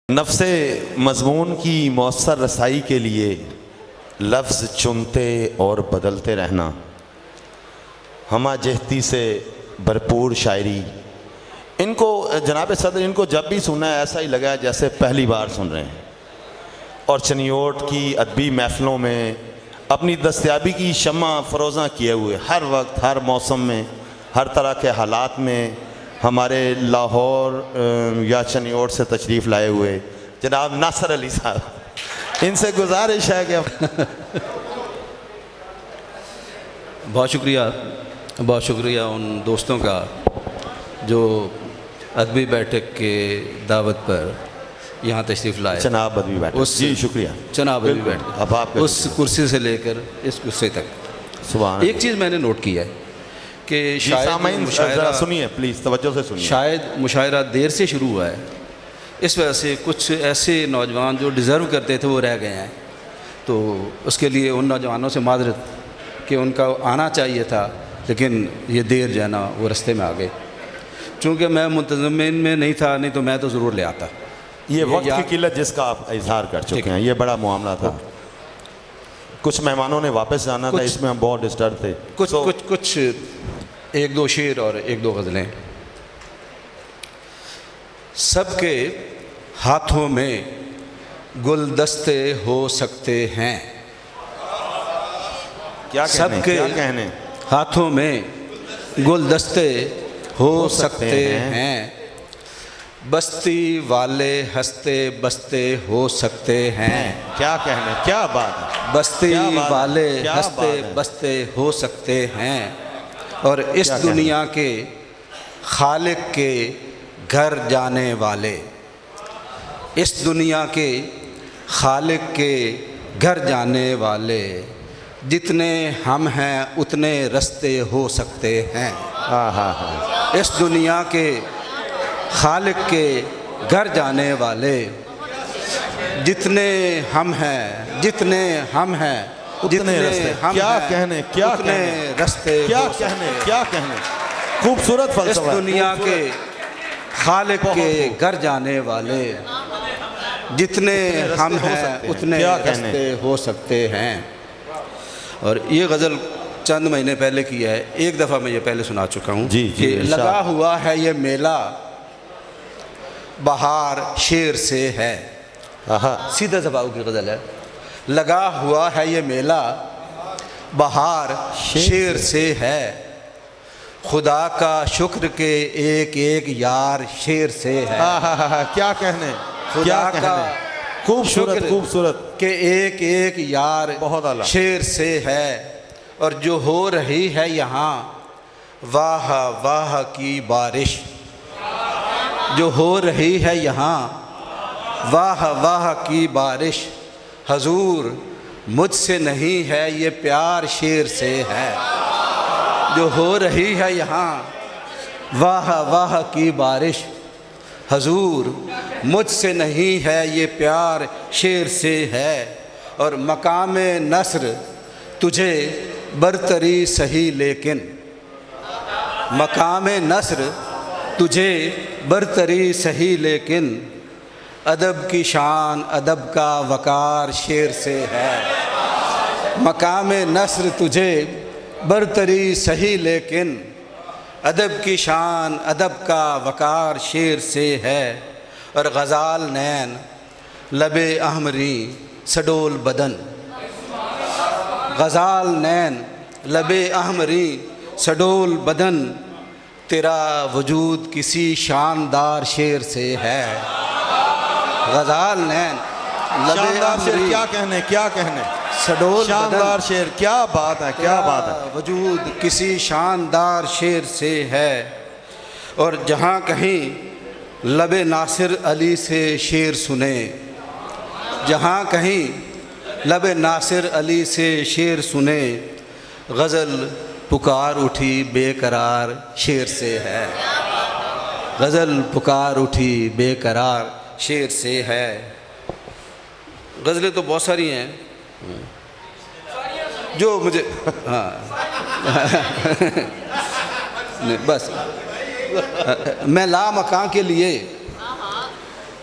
نفس مضمون کی مؤثر رسائی کے لیے لفظ چنتے اور بدلتے رہنا، ہمہ جہتی سے بھرپور شاعری، ان کو جناب صدر ان کو جب بھی سنا ہے ایسا ہی لگا ہے جیسے پہلی بار سن رہے ہیں، اور چنیوٹ کی ادبی محفلوں میں اپنی دستیابی کی شمع فروزاں کیے ہوئے ہر وقت ہر موسم میں ہر طرح کے حالات میں ہمارے لاہور یا چنیوٹ سے تشریف لائے ہوئے جناب ناصر علی صاحب، ان سے گزارش ہے کہ بہت شکریہ ان دوستوں کا جو ادبی بیٹھک کے دعوت پر یہاں تشریف لائے۔ جناب ادبی بیٹھک، جی شکریہ جناب ادبی بیٹھک، اب آپ اس کرسی سے لے کر اس کرسی تک۔ سبحان ایک چیز میں نے نوٹ کیا ہے کہ شاید سنیے پلیز توجہ سے سنیے، شاید مشاعرہ دیر سے شروع ہوا ہے، اس وجہ سے کچھ ایسے نوجوان جو ڈیزرو کرتے تھے وہ رہ گئے ہیں، تو اس کے لیے ان نوجوانوں سے معذرت کہ ان کا آنا چاہیے تھا، لیکن یہ دیر جو ہے نا وہ رستے میں آ گئے۔ چونکہ میں منتظمین میں نہیں تھا، نہیں تو میں تو ضرور لے آتا۔ یہ وقت کی قلت جس کا آپ اظہار کر چکے ہیں، یہ بڑا معاملہ تھا، کچھ مہمانوں نے واپس جانا تھا، اس میں ہم بہت ڈسٹرب تھے۔ کچھ ایک دو شعر اور ایک دو غزلیں۔ سب کے ہاتھوں میں گلدستے ہو سکتے ہیں، سب کے ہاتھوں میں گلدستے ہو سکتے ہیں، بستی والے ہنستے بستے ہو سکتے ہیں۔ کیا کہنے، کیا بات ہے، بستی والے ہنستے بستے ہو سکتے ہیں، اور اس دنیا کے خالق کے گھر جانے والے، اس دنیا کے خالق کے گھر جانے والے، جتنے ہم ہیں اتنے رستے ہو سکتے ہیں۔ اس دنیا کے خالق کے گھر جانے والے، جتنے ہم ہیں اتنے رستے، کیا کہنے، کیا کہنے، رستے، کیا کہنے، خوبصورت فلسفہ۔ اس دنیا کے خالق کے گھر جانے والے، جتنے ہم ہیں اتنے رستے ہو سکتے ہیں۔ اور یہ غزل چند مہینے پہلے کیا ہے، ایک دفعہ میں یہ پہلے سنا چکا ہوں کہ لگا ہوا ہے یہ میلہ بہار شیر سے ہے۔ سیدھا زباؤ کی غزل ہے، لگا ہوا ہے یہ میلہ بہار شیر سے ہے، خدا کا شکر کہ ایک ایک یار شیر سے ہے۔ کیا کہنے، خدا کا خوبصورت کہ ایک ایک یار بہت اعلیٰ شیر سے ہے، اور جو ہو رہی ہے یہاں واہ واہ کی بارش، جو ہو رہی ہے یہاں واہ واہ کی بارش، حضور مجھ سے نہیں ہے یہ پیار شیر سے ہے۔ جو ہو رہی ہے یہاں واہ واہ کی بارش، حضور مجھ سے نہیں ہے یہ پیار شیر سے ہے، اور مقام نثر تجھے برتری سہی لیکن، مقام نثر تجھے برتری سہی لیکن، ادب کی شان ادب کا وقار شیر سے ہے۔ مقام نثر تجھے برتری سہی لیکن، ادب کی شان ادب کا وقار شیر سے ہے، اور غزال نین لب احمری سڈول بدن، غزال نین لب احمری سڈول بدن، تیرا وجود کسی شاندار شیر سے ہے۔ غزال نین لب احمری، کیا کہنے، سڈول شاندار شیر، کیا بات ہے، کیا بات ہے، وجود کسی شاندار شیر سے ہے، اور جہاں کہیں لب ناصر علی سے شعر سنے، جہاں کہیں لب ناصر علی سے شعر سنے، غزل پکار اٹھی بے قرار شعر سے ہے، غزل پکار اٹھی بے قرار شعر سے ہے۔ غزلیں تو بہت ساری ہیں جو مجھے بس میں لا مکان کے لیے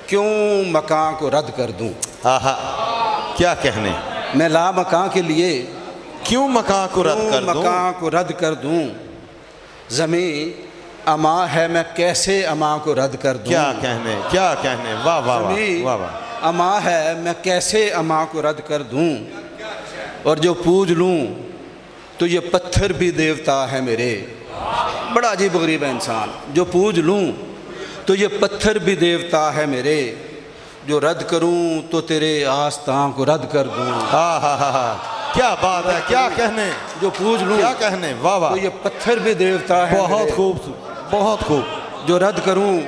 کیوں مکان کو رد کر دوں؟ آہا کیا کہنے، میں لا مکان کے لیے کیوں مکان کو رد کر دوں؟ مکان کو رد کر دوں؟ زمین اما ہے میں کیسے اما کو رد کر دوں؟ کیا کہنے، کیا کہنے، واہ واہ واہ زمین واہ واہ۔ اما ہے میں کیسے اما کو رد کر دوں؟ اور جو پوج لوں تو یہ پتھر بھی دیوتا ہے میرے۔ بڑا عجیب غریب ہے انسان۔ جو پوج لوں تو یہ پتھر بھی دیوتا ہے میرے، جو رد کروں تو تیرے آستان کو رد کر دوں۔ ہاں ہاں ہاں ہاں، کیا بات ہے، کیا کہنے، جو پوج لوں کیا کہنے، واہ واہ، تو یہ پتھر بھی دیوتا ہے بہت میرے، خوب، بہت خوب، جو رد کروں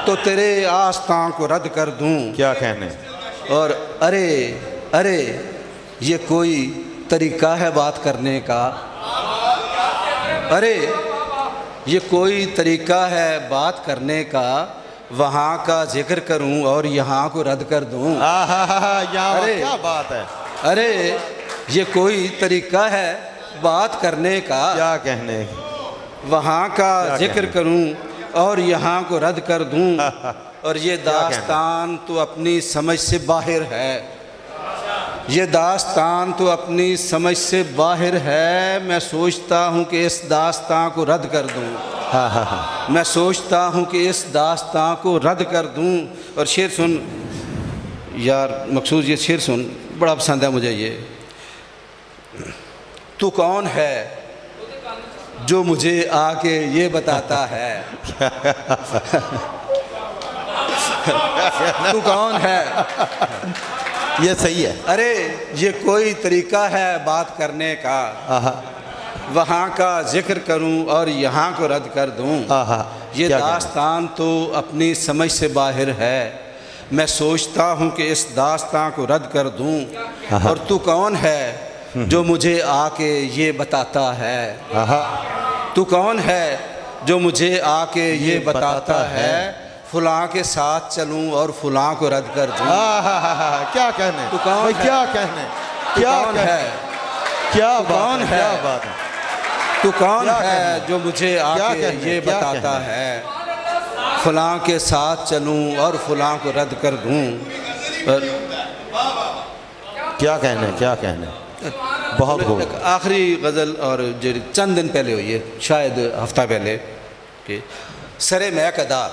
تو تیرے آستان کو رد کر دوں۔ کیا کہنے۔ اور ارے ارے یہ کوئی طریقہ ہے بات کرنے کا؟ ارے یہ کوئی طریقہ ہے بات کرنے کا، وہاں کا ذکر کروں اور یہاں کو رد کر دوں۔ یہاں ارے کیا بات ہے، ارے یہ کوئی طریقہ ہے بات کرنے کا، کیا کہنے، وہاں کا ذکر کروں اور یہاں کو رد کر دوں۔ اور یہ داستان تو اپنی سمجھ سے باہر ہے، یہ داستان تو اپنی سمجھ سے باہر ہے، میں سوچتا ہوں کہ اس داستان کو رد کر دوں، میں سوچتا ہوں کہ اس داستان کو رد کر دوں۔ اور شعر سن یار مقصود، یہ شعر سن، بڑا پسند ہے مجھے یہ۔ تو کون ہے جو مجھے آ کے یہ بتاتا ہے؟ تو کون ہے؟ یہ صحیح ہے۔ ارے یہ کوئی طریقہ ہے بات کرنے کا، وہاں کا ذکر کروں اور یہاں کو رد کر دوں۔ یہ داستان تو اپنی سمجھ سے باہر ہے، میں سوچتا ہوں کہ اس داستان کو رد کر دوں۔ اور تو کون ہے جو مجھے آ کے یہ بتاتا ہے؟ تو کون ہے جو مجھے آ کے یہ بتاتا ہے؟ فلاں کے ساتھ چلوں اور فلاں کو رد کر دوں۔ کیا کہنے، تو کون ہے؟ کیا کہنے، تو کیا کون ہے؟ کیا تو کون بات ہے، ہے؟ کیا بات ہے، تو کون ہے جو مجھے آ کیا کے کہنے، یہ کیا بتاتا کہنے؟ ہے؟ فلاں کے ساتھ چلوں اور فلاں کو رد کر دوں۔ کیا کہنے، کیا کہنے، بہت خوب۔ ایک آخری غزل اور جو چند دن پہلے ہوئی ہے، شاید ہفتہ پہلے، کہ سر محک ادا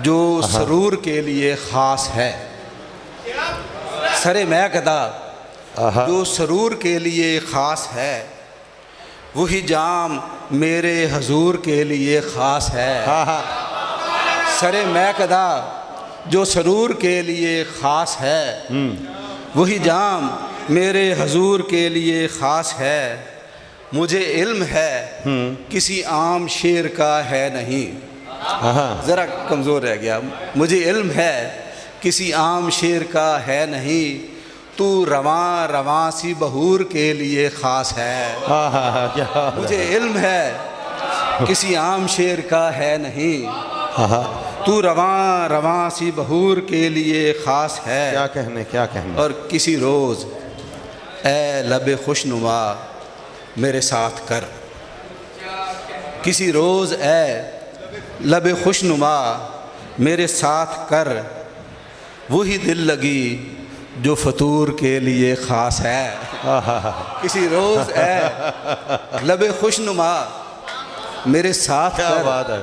جو سرور کے لیے خاص ہے، سر محک ادا جو سرور کے لیے خاص ہے، وہی جام میرے حضور کے لیے خاص ہے۔ سر محک ادا جو سرور کے لیے خاص ہے، وہی جام میرے حضور کے لیے خاص ہے۔ مجھے علم ہے کسی عام شیر کا ہے نہیں، ذرا کمزور رہ گیا۔ مجھے علم ہے کسی عام شیر کا ہے نہیں، تو رواں رواں سی بہور کے لیے خاص ہے۔ مجھے علم ہے کسی عام شیر کا ہے نہیں، تو رواں رواں سی بہور کے لیے خاص ہے۔ کیا کہنے، کیا کہنے۔ اور کسی روز اے لب خوش نما میرے ساتھ کر، کسی روز اے لب خوش نما میرے ساتھ کر، وہی دل لگی جو فطور کے لیے خاص ہے۔ کسی روز اے لب خوش نما میرے ساتھ کیا کر، بات ہے،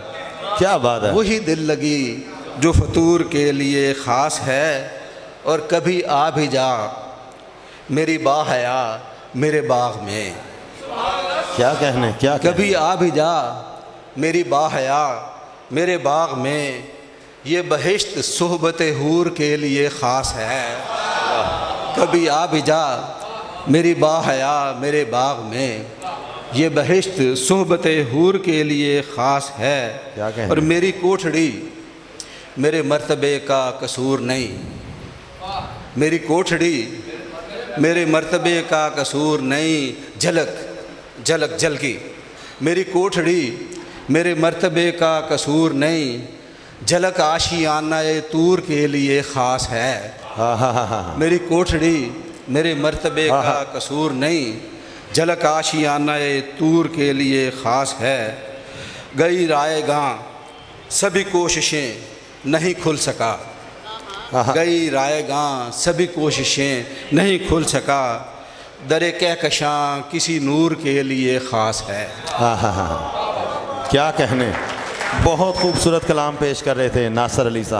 کیا بات ہے، وہی دل لگی جو فطور کے لیے خاص ہے۔ اور کبھی آ بھی جا میری باحیا میرے باغ میں، کیا کہنے، کیا کہنے۔ کبھی آ بھی جا میری باحیا میرے باغ میں، یہ بہشت صحبت حور کے لیے خاص ہے۔ کبھی آ بھی جا میری باحیا میرے باغ میں، یہ بہشت صحبت حور کے لیے خاص ہے۔ کیا کہنے۔ اور میری کوٹھڑی میرے مرتبے کا قصور نہیں، میری کوٹھڑی میرے مرتبے کا قصور نہیں، جھلک جھلک جھلکی میری کوٹھڑی میرے مرتبے کا قصور نہیں، جھلک آشیانہ طور کے لیے خاص ہے۔ میری کوٹھڑی میرے مرتبے کا قصور نہیں، جھلک آشیانہ طور کے لیے خاص ہے۔ گئی رائے گاں سبھی کوششیں نہیں کھل سکا، گئی رائے گاں سبھی کوششیں نہیں کھل سکا، در کہکشاں کسی نور کے لیے خاص ہے۔ کیا کہنے، بہت خوبصورت کلام پیش کر رہے تھے ناصر علی صاحب۔